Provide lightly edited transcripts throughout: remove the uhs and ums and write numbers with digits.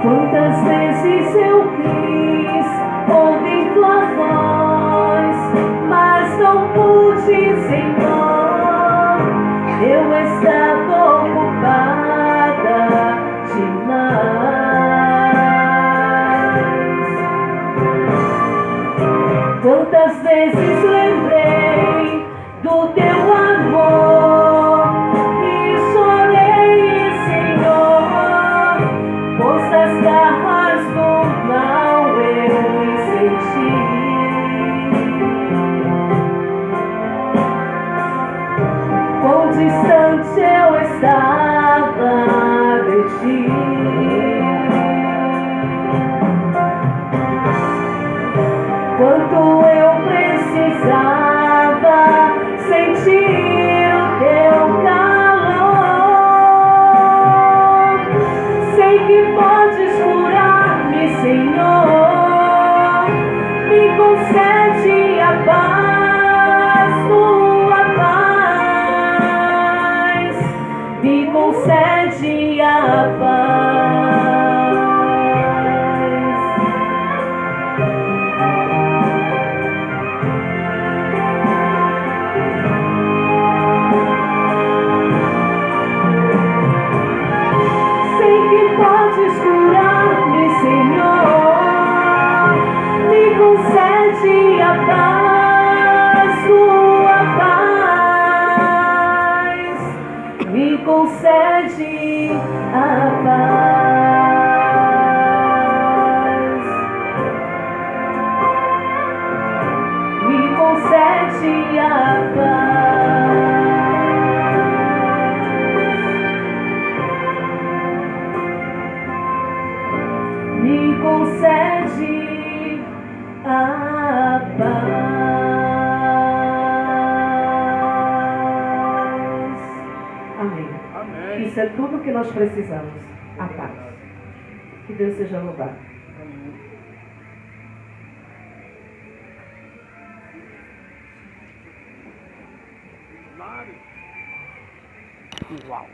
Quantas vezes eu quis ouvir tua voz, mas não pude, Senhor. Eu estava ocupada demais. Quantas vezes lembrei do teu amor e chorei, Senhor, pois nas garras do mal eu me senti. Quão distante eu estava de ti. Quanto eu precisava sentir o teu calor. Sei que podes curar-me, Senhor. Me concede a paz, tua paz. Me concede a paz. Podes curar-me, Senhor. Me concede a paz, tua paz. Me concede a paz. Me concede a paz. Me concede a paz. Amém. Amém. Isso é tudo que nós precisamos. A paz. Que Deus seja louvado. Uau.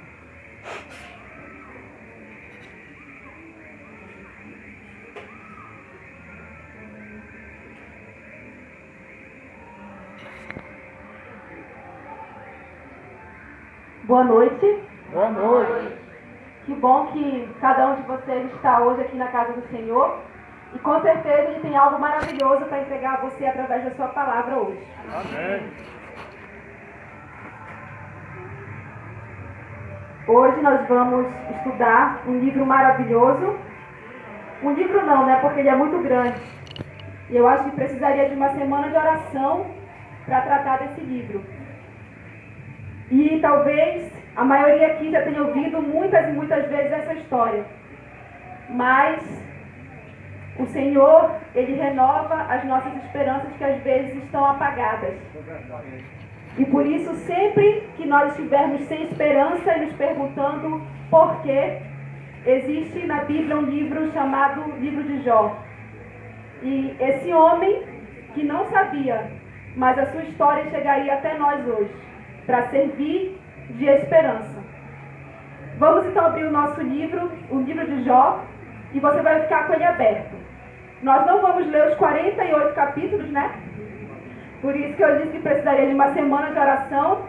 Boa noite. Boa noite. Que bom que cada um de vocês está hoje aqui na casa do Senhor. E com certeza Ele tem algo maravilhoso para entregar a você através da sua palavra hoje. Amém. Hoje nós vamos estudar um livro maravilhoso. Um livro não, né? Porque ele é muito grande. E eu acho que precisaria de uma semana de oração para tratar desse livro. E talvez a maioria aqui já tenha ouvido muitas e muitas vezes essa história. Mas o Senhor, Ele renova as nossas esperanças que às vezes estão apagadas. E por isso, sempre que nós estivermos sem esperança e nos perguntando por quê, existe na Bíblia um livro chamado Livro de Jó. E esse homem que não sabia, mas a sua história chegaria até nós hoje, para servir de esperança. Vamos então abrir o nosso livro, o livro de Jó, e você vai ficar com ele aberto. Nós não vamos ler os 48 capítulos, né? Por isso que eu disse que precisaria de uma semana de oração,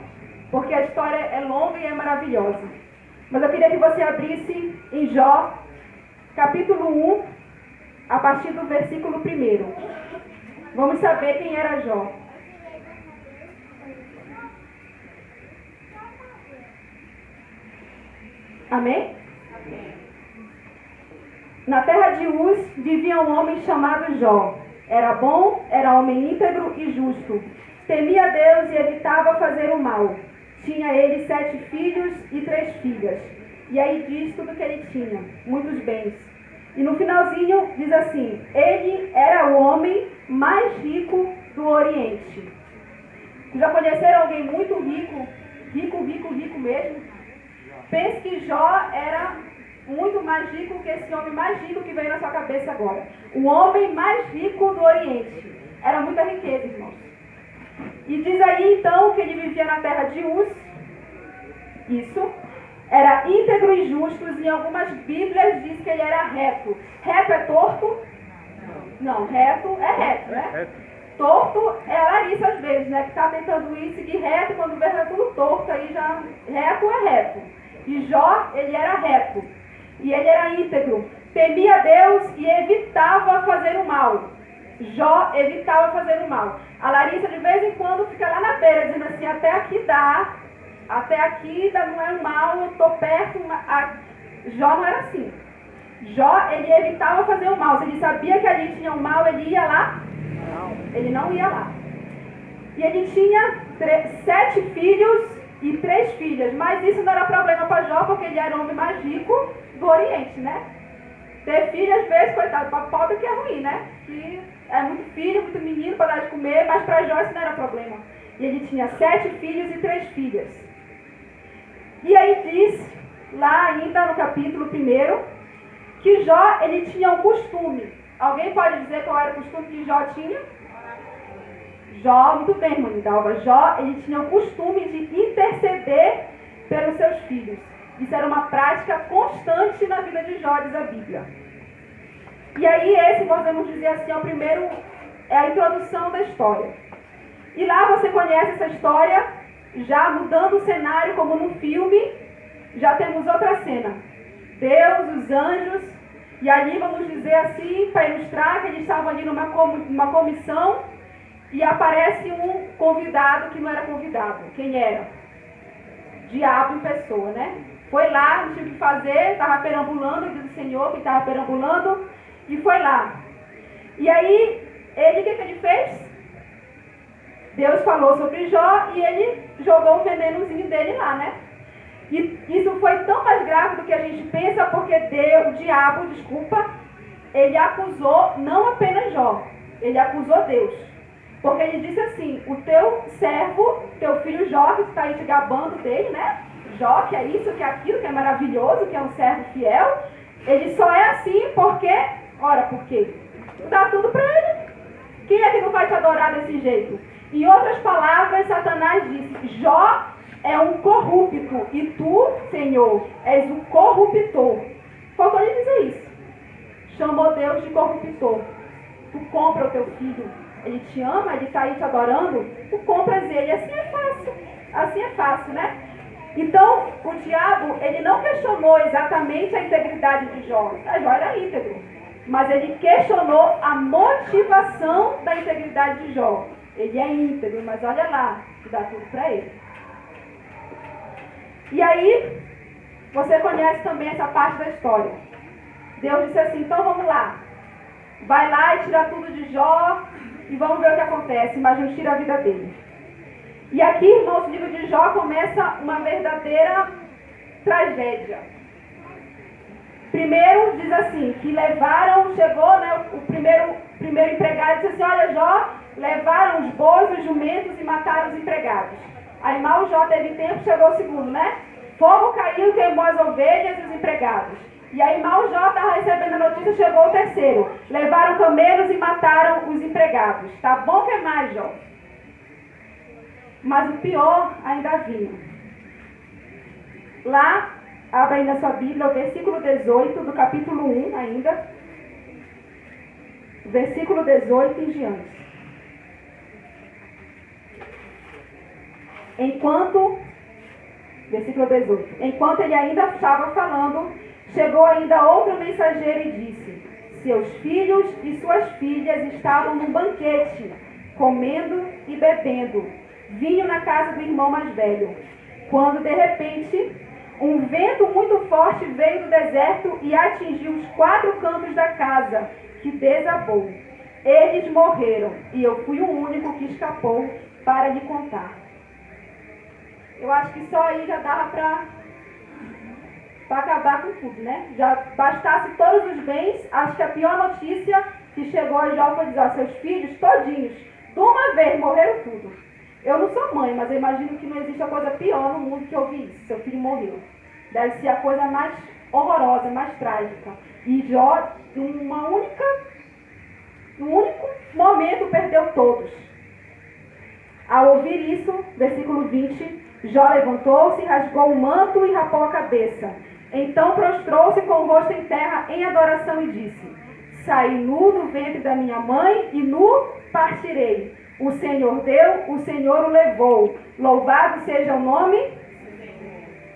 porque a história é longa e é maravilhosa. Mas eu queria que você abrisse em Jó, capítulo 1, a partir do versículo 1. Vamos saber quem era Jó. Amém? Na terra de Uz vivia um homem chamado Jó. Era bom, era homem íntegro e justo. Temia Deus e evitava fazer o mal. Tinha ele 7 filhos e 3 filhas. E aí diz tudo que ele tinha, muitos bens. E no finalzinho diz assim: ele era o homem mais rico do Oriente. Já conheceram alguém muito rico? Rico mesmo? Pense que Jó era muito mais rico que esse homem mais rico que veio na sua cabeça agora. O homem mais rico do Oriente. Era muita riqueza, irmãos. E diz aí então que ele vivia na terra de Uz. Isso. era íntegro e justo, e em algumas bíblias diz que ele era reto. Reto é torto? Não, reto é reto, né? Torto é a Larissa às vezes, né? Que está tentando ir seguir reto, quando vê tá tudo torto, aí já... Reto é reto. E Jó, ele era reto. E ele era íntegro. Temia Deus e evitava fazer o mal. Jó evitava fazer o mal. A Larissa de vez em quando fica lá na beira, dizendo assim, até aqui dá, não é o mal, eu estou perto. Jó não era assim. Jó, ele evitava fazer o mal. Se ele sabia que ali tinha o mal, ele ia lá? Não. Ele não ia lá. E ele tinha 7 filhos e 3 filhas. Mas isso não era problema para Jó, porque ele era o homem mais rico do Oriente, né? Ter filho, às vezes, coitado, para pobre que é ruim, né? Que é muito filho, muito menino para dar de comer, mas para Jó isso não era problema. E ele tinha 7 filhos e 3 filhas. E aí diz, lá ainda no capítulo 1, que Jó, ele tinha um costume. Alguém pode dizer qual era o costume que Jó tinha? Jó, muito bem, irmã Dalva. Jó, ele tinha o costume de interceder pelos seus filhos. Isso era uma prática constante na vida de Jó, diz a Bíblia. E aí esse, podemos dizer assim, é a introdução da história. E lá você conhece essa história, já mudando o cenário como num filme, já temos outra cena. Deus, os anjos, e ali vamos dizer assim, para ilustrar que eles estavam ali numa comissão, e aparece um convidado que não era convidado. Quem era? Diabo em pessoa, né? Foi lá, não tinha o que fazer, estava perambulando, diz o Senhor que estava perambulando, e foi lá. E aí, o que ele fez? Deus falou sobre Jó e ele jogou o venenozinho dele lá, né? E isso foi tão mais grave do que a gente pensa, porque o diabo, ele acusou não apenas Jó, ele acusou Deus. Porque ele disse assim, o teu servo, teu filho Jó, que está aí te gabando dele, né? Jó, que é isso, que é aquilo, que é maravilhoso, que é um servo fiel, ele só é assim porque, ora, por quê? Dá tudo para ele. Quem é que não vai te adorar desse jeito? Em outras palavras, Satanás disse, Jó é um corrupto, e tu, Senhor, és um corruptor. Faltou ele dizer isso. Chamou Deus de corruptor. Tu compra o teu filho, ele te ama, ele está aí te adorando, tu compras ele. Assim é fácil, né? Então, o diabo, ele não questionou exatamente a integridade de Jó. Jó era íntegro. Mas ele questionou a motivação da integridade de Jó. Ele é íntegro, mas olha lá, que dá tudo para ele. E aí, você conhece também essa parte da história. Deus disse assim, então vamos lá. Vai lá e tira tudo de Jó e vamos ver o que acontece. Mas não tira a vida dele. E aqui, irmãos, o livro de Jó começa uma verdadeira tragédia. Primeiro, diz assim, que chegou, né, o primeiro empregado disse assim, olha, Jó, levaram os bois, os jumentos e mataram os empregados. Aí mal Jó teve tempo, chegou o segundo, né? Fogo caiu, queimou as ovelhas e os empregados. E aí mal Jó estava recebendo a notícia, chegou o terceiro. Levaram camelos e mataram os empregados. Tá bom que é mais, Jó? Mas o pior ainda vinha. Lá, abra aí na sua Bíblia o versículo 18 do capítulo 1 ainda. Versículo 18 em diante. Versículo 18. Enquanto ele ainda estava falando, chegou ainda outro mensageiro e disse, seus filhos e suas filhas estavam num banquete, comendo e bebendo vinho na casa do irmão mais velho. Quando de repente, um vento muito forte veio do deserto e atingiu os 4 cantos da casa, que desabou. Eles morreram, e eu fui o único que escapou para lhe contar. Eu acho que só aí já dava para acabar com tudo, né? Já bastasse todos os bens. Acho que a pior notícia que chegou a Jó foi dizer, seus filhos todinhos, de uma vez, morreram tudo. Eu não sou mãe, mas eu imagino que não existe a coisa pior no mundo que ouvir isso. Seu filho morreu. Deve ser a coisa mais horrorosa, mais trágica. E Jó, num único momento, perdeu todos. Ao ouvir isso, versículo 20, Jó levantou-se, rasgou o manto e rapou a cabeça. Então prostrou-se com o rosto em terra em adoração e disse: saí nu do ventre da minha mãe e nu partirei. O Senhor deu, o Senhor o levou. Louvado seja o nome.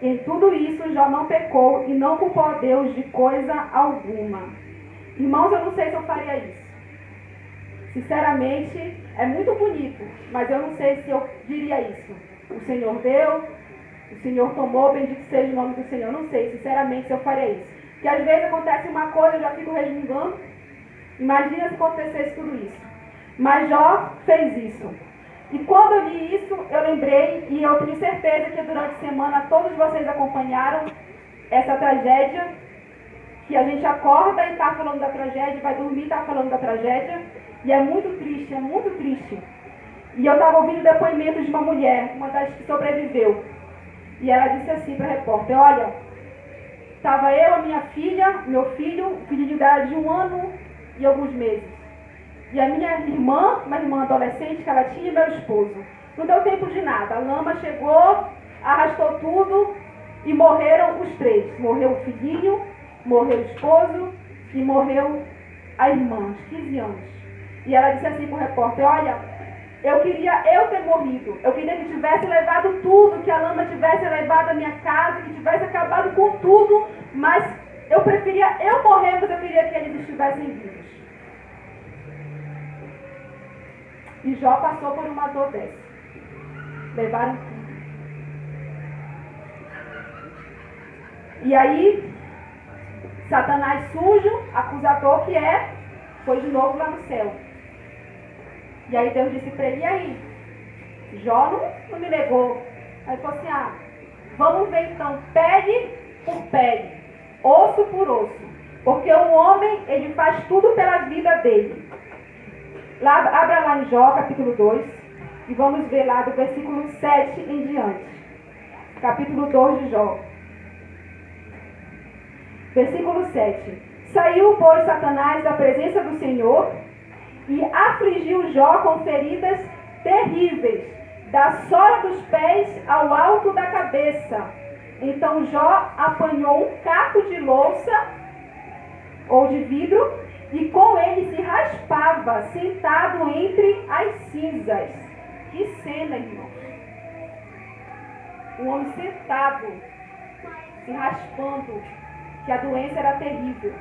Em tudo isso Jó não pecou e não culpou a Deus de coisa alguma. Irmãos, eu não sei se eu faria isso. Sinceramente, é muito bonito, mas eu não sei se eu diria isso. O Senhor deu, o Senhor tomou, bendito seja o nome do Senhor. Eu não sei, sinceramente, se eu faria isso. Porque às vezes acontece uma coisa, eu já fico resmungando. Imagina se acontecesse tudo isso. Mas Jó fez isso. E quando eu li isso, eu lembrei, e eu tenho certeza que durante a semana todos vocês acompanharam essa tragédia, que a gente acorda e está falando da tragédia, vai dormir e está falando da tragédia, e é muito triste, é muito triste. E eu estava ouvindo o depoimento de uma mulher, uma das que sobreviveu, e ela disse assim para a repórter: olha, estava eu, a minha filha, meu filho, o filho dela de 1 ano e alguns meses. E a minha irmã, uma irmã adolescente que ela tinha, e meu esposo. Não deu tempo de nada. A lama chegou, arrastou tudo e morreram os 3. Morreu o filhinho, morreu o esposo e morreu a irmã, de 15 anos. E ela disse assim para o repórter: olha, eu queria eu ter morrido. Eu queria que tivesse levado tudo, que a lama tivesse levado a minha casa, que tivesse acabado com tudo, mas eu preferia eu morrer, mas eu queria que eles estivessem vivos. E Jó passou por uma dor dessa. Levaram tudo. E aí, Satanás sujo, acusador que é, foi de novo lá no céu. E aí Deus disse para ele: e aí? Jó não me negou. Aí ele falou assim: vamos ver então, pele por pele, osso por osso. Porque o homem, ele faz tudo pela vida dele. Abra lá em Jó, capítulo 2, e vamos ver lá do versículo 7 em diante. Capítulo 2 de Jó. Versículo 7. Saiu, pois, Satanás da presença do Senhor e afligiu Jó com feridas terríveis, da sola dos pés ao alto da cabeça. Então Jó apanhou um caco de louça ou de vidro e com ele se raspava, sentado entre as cinzas. Que cena, irmão! Um homem sentado, se raspando, que a doença era terrível.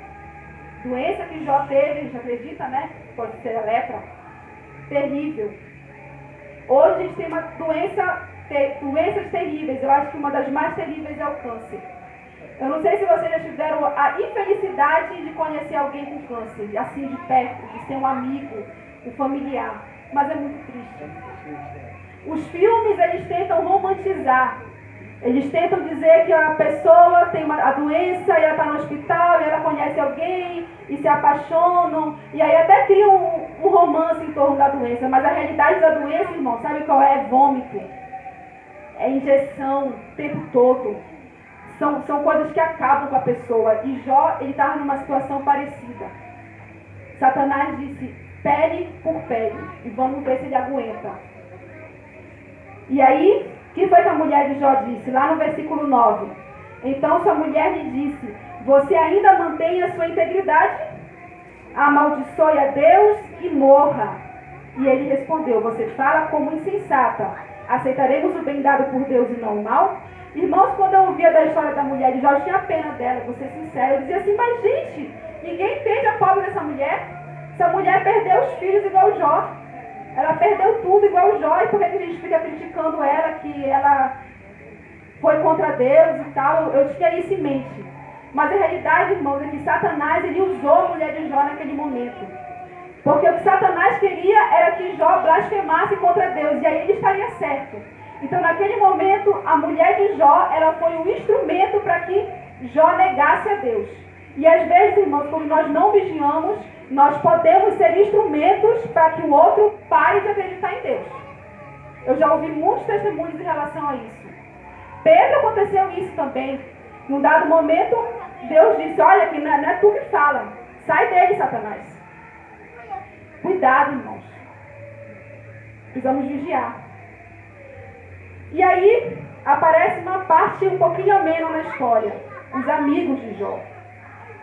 Doença que Jó teve, a gente acredita, né? Pode ser a lepra. Terrível. Hoje a gente tem uma doenças terríveis. Eu acho que uma das mais terríveis é o câncer. Eu não sei se vocês já tiveram a infelicidade de conhecer alguém com câncer, assim de perto, de ser um amigo, um familiar, mas é muito triste. Os filmes, eles tentam romantizar, eles tentam dizer que a pessoa tem a doença e ela está no hospital e ela conhece alguém e se apaixonam, e aí até criam um romance em torno da doença, mas a realidade da doença, irmão, sabe qual é? É vômito, é injeção o tempo todo. São coisas que acabam com a pessoa. E Jó, ele estava numa situação parecida. Satanás disse: pele por pele. E vamos ver se ele aguenta. E aí, o que foi que a mulher de Jó disse? Lá no versículo 9. Então sua mulher lhe disse: você ainda mantém a sua integridade? Amaldiçoe a Deus e morra. E ele respondeu: você fala como insensata. Aceitaremos o bem dado por Deus e não o mal? Irmãos, quando eu ouvia da história da mulher de Jó, eu tinha pena dela, vou ser sincero. Eu dizia assim: mas gente, ninguém entende a pobre dessa mulher. Essa mulher perdeu os filhos igual Jó. Ela perdeu tudo igual Jó. E por que a gente fica criticando ela, que ela foi contra Deus e tal? Eu tinha isso em mente. Mas a realidade, irmãos, é que Satanás, ele usou a mulher de Jó naquele momento. Porque o que Satanás queria era que Jó blasfemasse contra Deus. E aí ele estaria certo. Então, naquele momento, a mulher de Jó, ela foi um instrumento para que Jó negasse a Deus. E às vezes, irmãos, quando nós não vigiamos, nós podemos ser instrumentos para que o outro pare de acreditar em Deus. Eu já ouvi muitos testemunhos em relação a isso. Pedro aconteceu isso também. Num dado momento, Deus disse: olha, que não é tu que fala. Sai dele, Satanás. Cuidado, irmãos. Precisamos vigiar. E aí, aparece uma parte um pouquinho amena na história. Os amigos de Jó.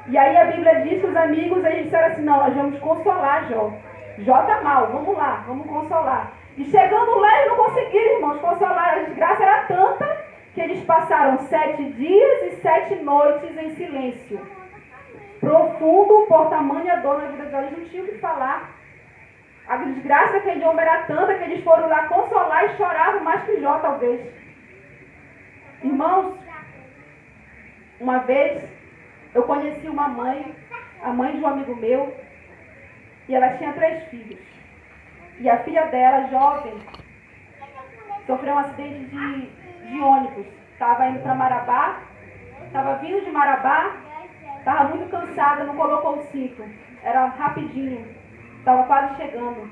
E aí a Bíblia diz que os amigos, eles disseram assim, não, nós vamos consolar Jó. Jó tá mal, vamos lá, vamos consolar. E chegando lá, eles não conseguiram, irmãos, consolar. A desgraça era tanta que eles passaram 7 dias e 7 noites em silêncio. Profundo por tamanha dor na vida deles, eles não tinham o que falar. A desgraça daquele homem era tanta que eles foram lá consolar e choravam mais que Jó, talvez. Irmãos, uma vez eu conheci uma mãe, a mãe de um amigo meu, e ela tinha 3 filhos. E a filha dela, jovem, sofreu um acidente de ônibus. Estava indo para Marabá, estava vindo de Marabá, estava muito cansada, não colocou o cinto. Era rapidinho, estava quase chegando.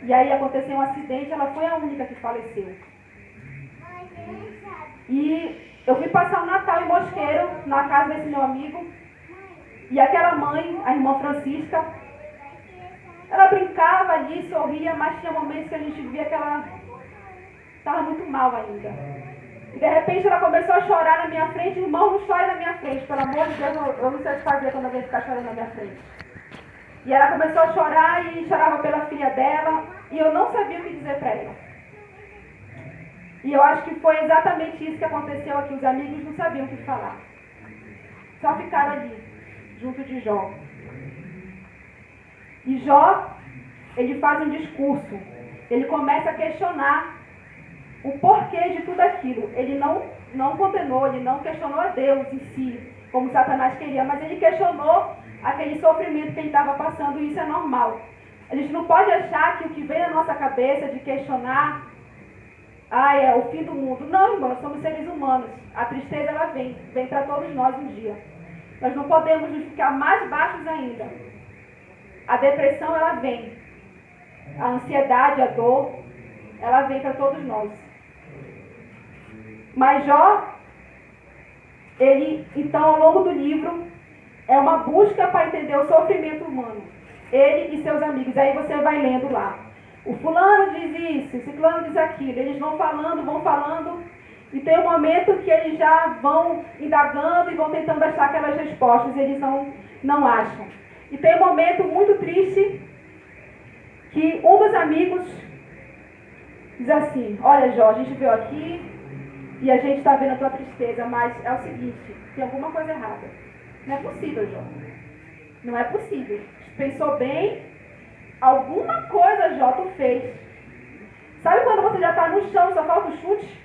E aí aconteceu um acidente, ela foi a única que faleceu. E eu fui passar o Natal em Mosqueiro, na casa desse meu amigo. E aquela mãe, a irmã Francisca, ela brincava ali, sorria, mas tinha momentos que a gente via que ela estava muito mal ainda. E de repente ela começou a chorar na minha frente. Irmão, não chore na minha frente, pelo amor de Deus, eu não sei o que fazer quando alguém ficar chorando na minha frente. E ela começou a chorar e chorava pela filha dela, e eu não sabia o que dizer para ela. E eu acho que foi exatamente isso que aconteceu aqui. Os amigos não sabiam o que falar. Só ficaram ali, junto de Jó. E Jó, ele faz um discurso. Ele começa a questionar o porquê de tudo aquilo. Ele não condenou, ele não questionou a Deus em si, como Satanás queria, mas ele questionou aquele sofrimento que ele estava passando, e isso é normal. A gente não pode achar que o que vem na nossa cabeça de questionar, é o fim do mundo. Não, irmão, nós somos seres humanos. A tristeza, ela vem para todos nós um dia. Nós não podemos nos ficar mais baixos ainda. A depressão, ela vem. A ansiedade, a dor, ela vem para todos nós. Mas Jó, ele, então, ao longo do livro, é uma busca para entender o sofrimento humano. Ele e seus amigos. Aí você vai lendo lá. O fulano diz isso, o ciclano diz aquilo. Eles vão falando. E tem um momento que eles já vão indagando e vão tentando achar aquelas respostas. E eles não acham. E tem um momento muito triste que um dos amigos diz assim, olha Jó, a gente veio aqui e a gente está vendo a tua tristeza, mas é o seguinte, tem alguma coisa errada. Não é possível, Jó. Não é possível. Pensou bem, alguma coisa, Jó, tu fez. Sabe quando você já está no chão e só falta o chute?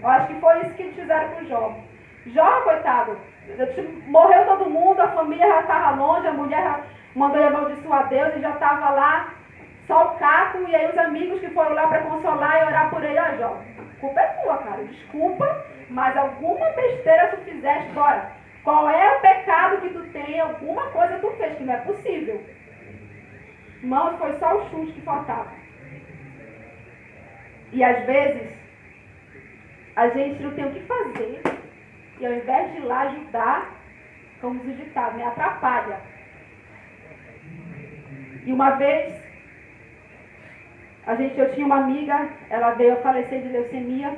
Eu acho que foi isso que eles fizeram com Jó. Jó, coitado, morreu todo mundo, a família já estava longe, a mulher já mandou ele amaldiçoar a Deus e já estava lá, só o caco, e aí os amigos que foram lá para consolar e orar por ele, ó Jó, a culpa é tua, cara, desculpa, mas alguma besteira tu fizeste, bora. Qual é o pecado que tu tem? Alguma coisa tu fez, que não é possível. Irmãos, foi só o chute que faltava. E às vezes, a gente não tem o que fazer. E ao invés de ir lá ajudar, como diz o ditado, né? Atrapalha. E uma vez, eu tinha uma amiga, ela veio a falecer de leucemia.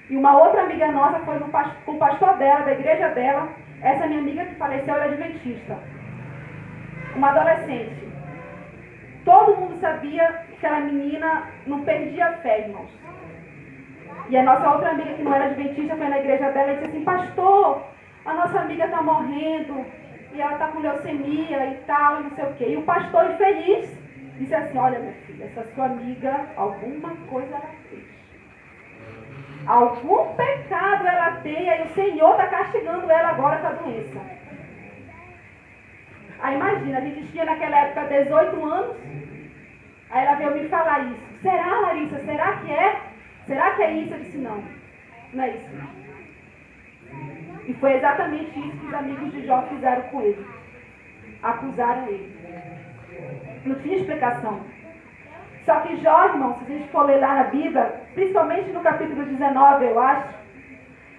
E uma outra amiga nossa foi com o pastor dela, da igreja dela. Essa minha amiga que faleceu era adventista. Uma adolescente. Todo mundo sabia que aquela menina não perdia a fé, irmãos. E a nossa outra amiga que não era adventista foi na igreja dela e disse assim, pastor, a nossa amiga está morrendo e ela está com leucemia e tal, e não sei o quê. E o pastor, infeliz, disse assim, olha minha filha, essa sua amiga, alguma coisa ela fez. Algum pecado ela tem, aí o Senhor está castigando ela agora com a doença. Aí imagina, a gente tinha naquela época 18 anos, aí ela veio me falar isso. Será, Larissa? Será que é? Será que é isso? Eu disse, não, não é isso. E foi exatamente isso que os amigos de Jó fizeram com ele. Acusaram ele. Não tinha explicação. Só que Jó, irmão, se a gente for ler lá na Bíblia, principalmente no capítulo 19, eu acho,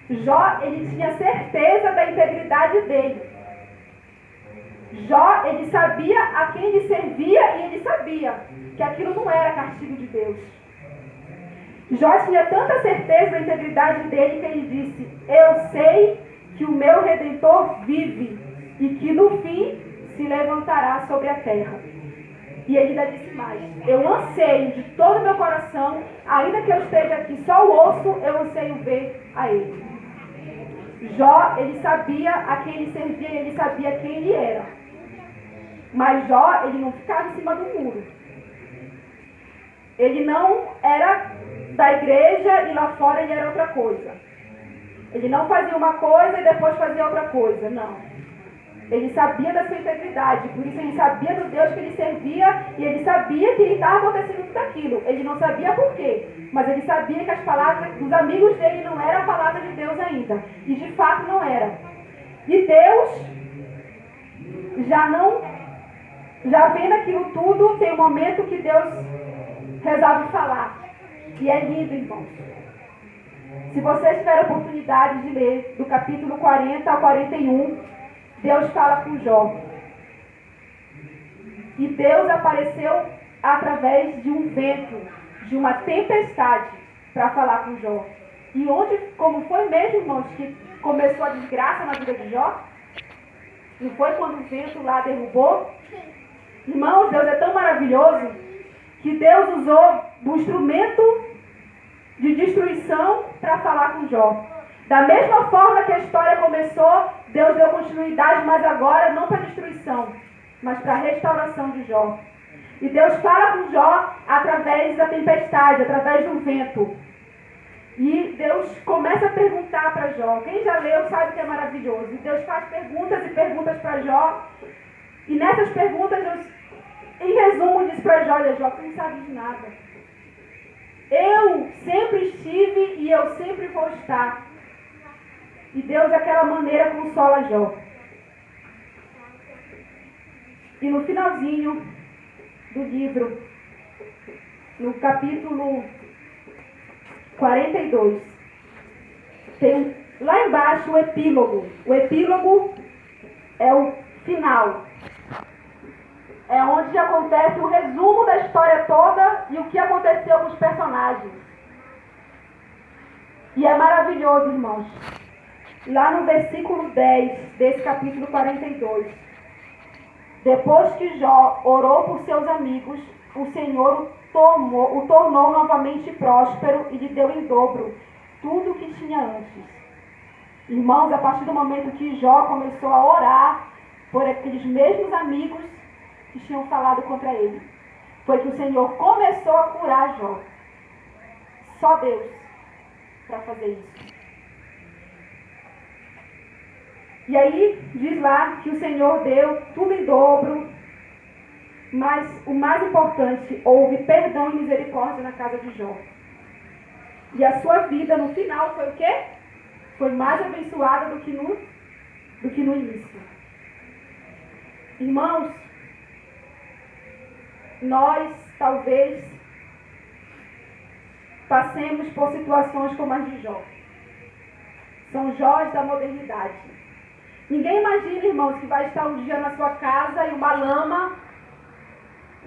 Jó, ele tinha certeza da integridade dele. Jó, ele sabia a quem ele servia e ele sabia que aquilo não era castigo de Deus. Jó tinha tanta certeza da integridade dele que ele disse: eu sei que o meu Redentor vive e que no fim se levantará sobre a terra. E ele ainda disse mais: eu anseio de todo o meu coração, ainda que eu esteja aqui só o osso, eu anseio ver a ele. Jó, ele sabia a quem ele servia e ele sabia quem ele era. Mas Jó, ele não ficava em cima do muro. Ele não era da igreja e lá fora ele era outra coisa. Ele não fazia uma coisa e depois fazia outra coisa, não. Ele sabia da sua integridade, por isso ele sabia do Deus que ele servia e ele sabia que estava acontecendo tudo aquilo. Ele não sabia por quê, mas ele sabia que as palavras dos amigos dele não eram a palavra de Deus ainda. E de fato não era. E Deus, já vendo aquilo tudo, tem um momento que Deus resolve falar. E é lindo, irmãos. Se vocês tiverem a oportunidade de ler do capítulo 40 ao 41, Deus fala com Jó. E Deus apareceu através de um vento, de uma tempestade, para falar com Jó. E como foi mesmo, irmãos, que começou a desgraça na vida de Jó? Não foi quando o vento lá derrubou? Irmãos, Deus é tão maravilhoso que Deus usou do instrumento de destruição para falar com Jó. Da mesma forma que a história começou, Deus deu continuidade, mas agora não para destruição, mas para a restauração de Jó. E Deus fala com Jó através da tempestade, através do vento. E Deus começa a perguntar para Jó. Quem já leu sabe que é maravilhoso. E Deus faz perguntas e perguntas para Jó. E nessas perguntas, Deus, em resumo, diz para Jó: olha, Jó, tu não sabe de nada. Eu sempre estive e eu sempre vou estar. E Deus, daquela maneira, consola Jó. E no finalzinho do livro, no capítulo 42, tem lá embaixo o epílogo. O epílogo é o final. É onde acontece o resumo da história toda e o que aconteceu com os personagens. E é maravilhoso, irmãos. Lá no versículo 10 desse capítulo 42. Depois que Jó orou por seus amigos, o Senhor o tornou novamente próspero e lhe deu em dobro tudo o que tinha antes. Irmãos, a partir do momento que Jó começou a orar por aqueles mesmos amigos que tinham falado contra ele, foi que o Senhor começou a curar Jó. Só Deus para fazer isso. E aí diz lá que o Senhor deu tudo em dobro, mas o mais importante, houve perdão e misericórdia na casa de Jó. E a sua vida no final foi o quê? Foi mais abençoada do que no início. Irmãos, nós talvez passemos por situações como as de Jó. São Jós da modernidade. Ninguém imagina, irmãos, que vai estar um dia na sua casa e uma lama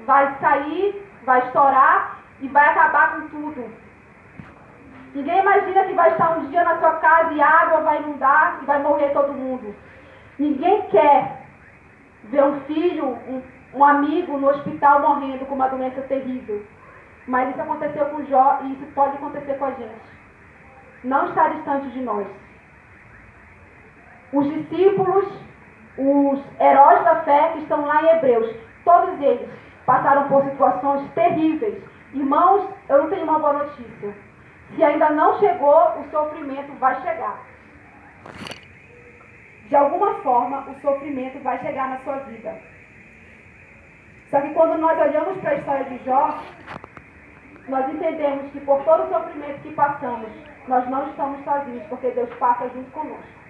vai sair, vai estourar e vai acabar com tudo. Ninguém imagina que vai estar um dia na sua casa e a água vai inundar e vai morrer todo mundo. Ninguém quer ver um filho, um amigo no hospital morrendo com uma doença terrível. Mas isso aconteceu com Jó e isso pode acontecer com a gente. Não está distante de nós. Os discípulos, os heróis da fé que estão lá em Hebreus, todos eles passaram por situações terríveis. Irmãos, eu não tenho uma boa notícia. Se ainda não chegou, o sofrimento vai chegar. De alguma forma, o sofrimento vai chegar na sua vida. Só que quando nós olhamos para a história de Jó, nós entendemos que por todo o sofrimento que passamos, nós não estamos sozinhos, porque Deus passa junto conosco.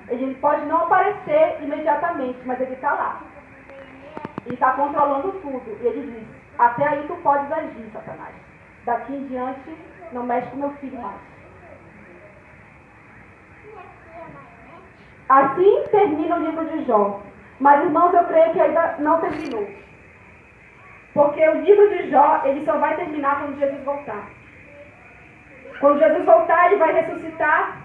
Ele pode não aparecer imediatamente, mas ele está lá. Ele está controlando tudo. E ele diz: até aí tu podes agir, Satanás. Daqui em diante, não mexe com meu filho mais. Assim termina o livro de Jó. Mas, irmãos, eu creio que ainda não terminou. Porque o livro de Jó, ele só vai terminar quando Jesus voltar. Quando Jesus voltar, ele vai ressuscitar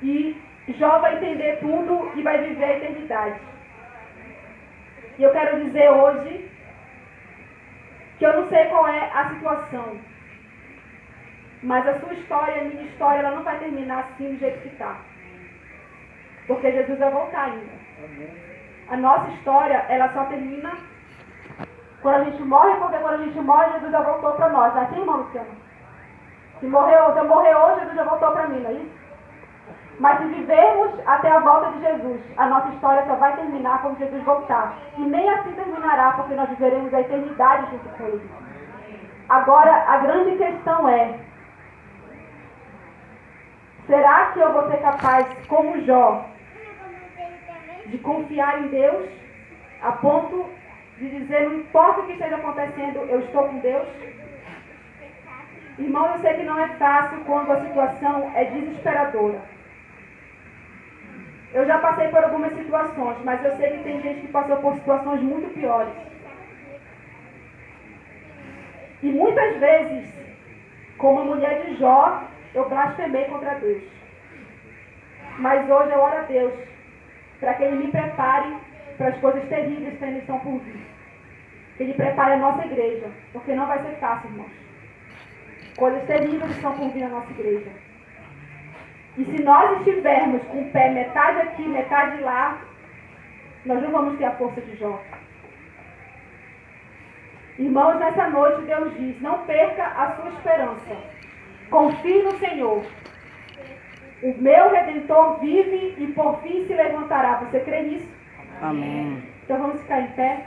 e Jó vai entender tudo e vai viver a eternidade. E eu quero dizer hoje que eu não sei qual é a situação, mas a sua história, a minha história, ela não vai terminar assim do jeito que está. Porque Jesus vai voltar ainda. A nossa história, ela só termina quando a gente morre, porque quando a gente morre, Jesus já voltou para nós. Assim, irmão Luciano? Se eu morrer hoje, Jesus já voltou para mim, não é isso? Mas se vivermos até a volta de Jesus, a nossa história só vai terminar quando Jesus voltar. E nem assim terminará, porque nós viveremos a eternidade junto com Ele. Agora, a grande questão é: será que eu vou ser capaz, como Jó, de confiar em Deus, a ponto de dizer, não importa o que esteja acontecendo, eu estou com Deus? Irmão, eu sei que não é fácil quando a situação é desesperadora. Eu já passei por algumas situações, mas eu sei que tem gente que passou por situações muito piores. E muitas vezes, como a mulher de Jó, eu blasfemei contra Deus. Mas hoje eu oro a Deus para que Ele me prepare para as coisas terríveis que ainda estão por vir. Que Ele prepare a nossa igreja, porque não vai ser fácil, irmãos. Coisas terríveis estão por vir na nossa igreja. E se nós estivermos com o pé metade aqui, metade lá, nós não vamos ter a força de Jó. Irmãos, nessa noite Deus diz: não perca a sua esperança. Confie no Senhor. O meu Redentor vive e por fim se levantará. Você crê nisso? Amém. Então vamos ficar em pé.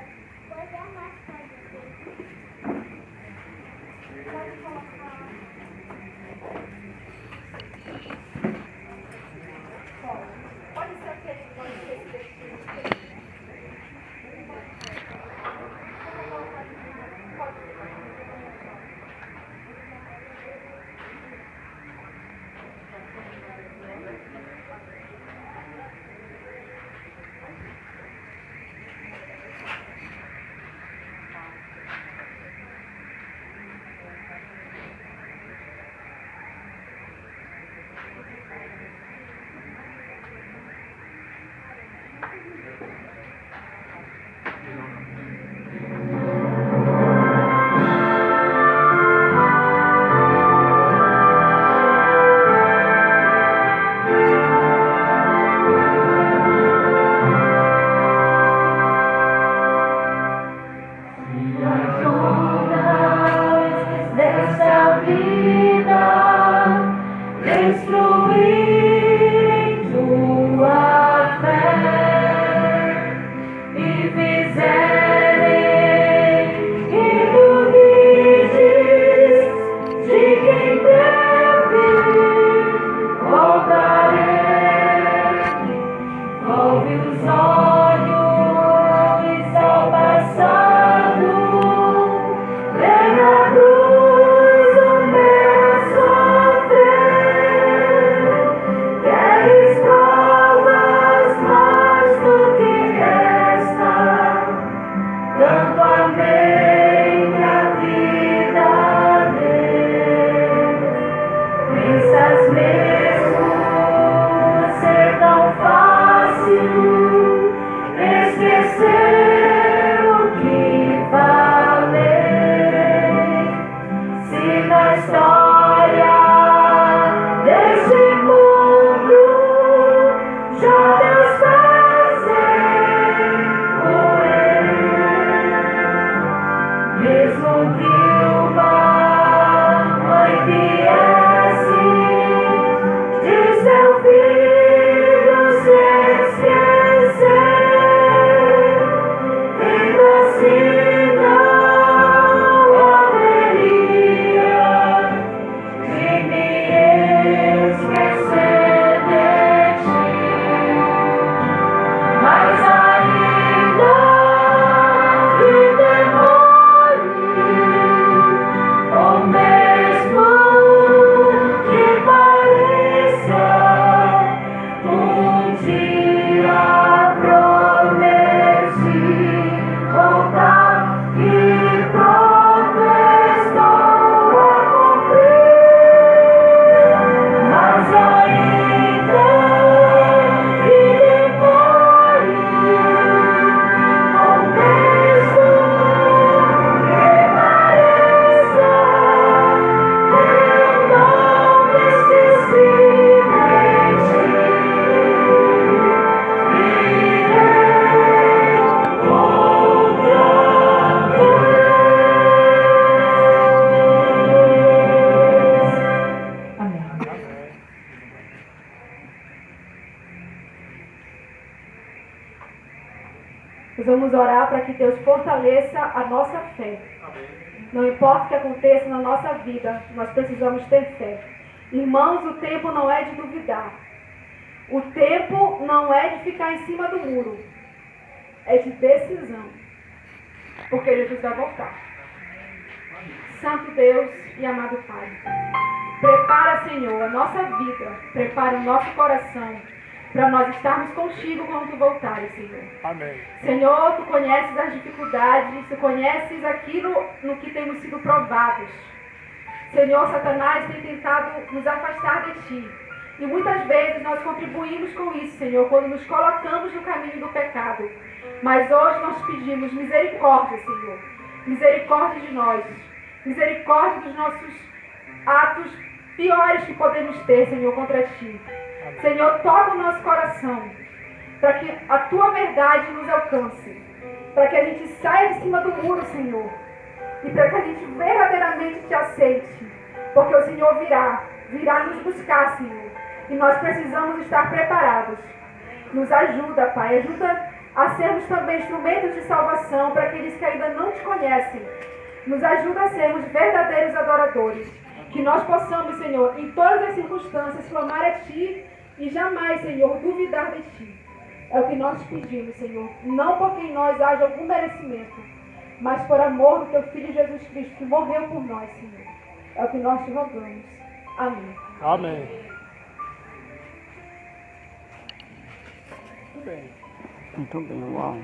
Nós vamos orar para que Deus fortaleça a nossa fé. Não importa o que aconteça na nossa vida, nós precisamos ter fé. Irmãos, o tempo não é de duvidar. O tempo não é de ficar em cima do muro. É de decisão. Porque Jesus vai voltar. Santo Deus e amado Pai, prepara, Senhor, a nossa vida, prepara o nosso coração, para nós estarmos contigo quando tu voltares, Senhor. Amém. Senhor, tu conheces as dificuldades, tu conheces aquilo no que temos sido provados. Senhor, Satanás tem tentado nos afastar de ti. E muitas vezes nós contribuímos com isso, Senhor, quando nos colocamos no caminho do pecado. Mas hoje nós pedimos misericórdia, Senhor. Misericórdia de nós. Misericórdia dos nossos atos piores que podemos ter, Senhor, contra ti. Amém. Senhor, toca o nosso coração, para que a tua verdade nos alcance, para que a gente saia de cima do muro, Senhor, e para que a gente verdadeiramente te aceite, porque o Senhor virá nos buscar, Senhor, e nós precisamos estar preparados. Nos ajuda, Pai, ajuda a sermos também instrumentos de salvação para aqueles que ainda não te conhecem. Nos ajuda a sermos verdadeiros adoradores. Que nós possamos, Senhor, em todas as circunstâncias, clamar a Ti e jamais, Senhor, duvidar de Ti. É o que nós te pedimos, Senhor. Não porque em nós haja algum merecimento, mas por amor do Teu Filho Jesus Cristo, que morreu por nós, Senhor. É o que nós te rogamos. Amém. Amém. Muito bem. Muito bem, uau.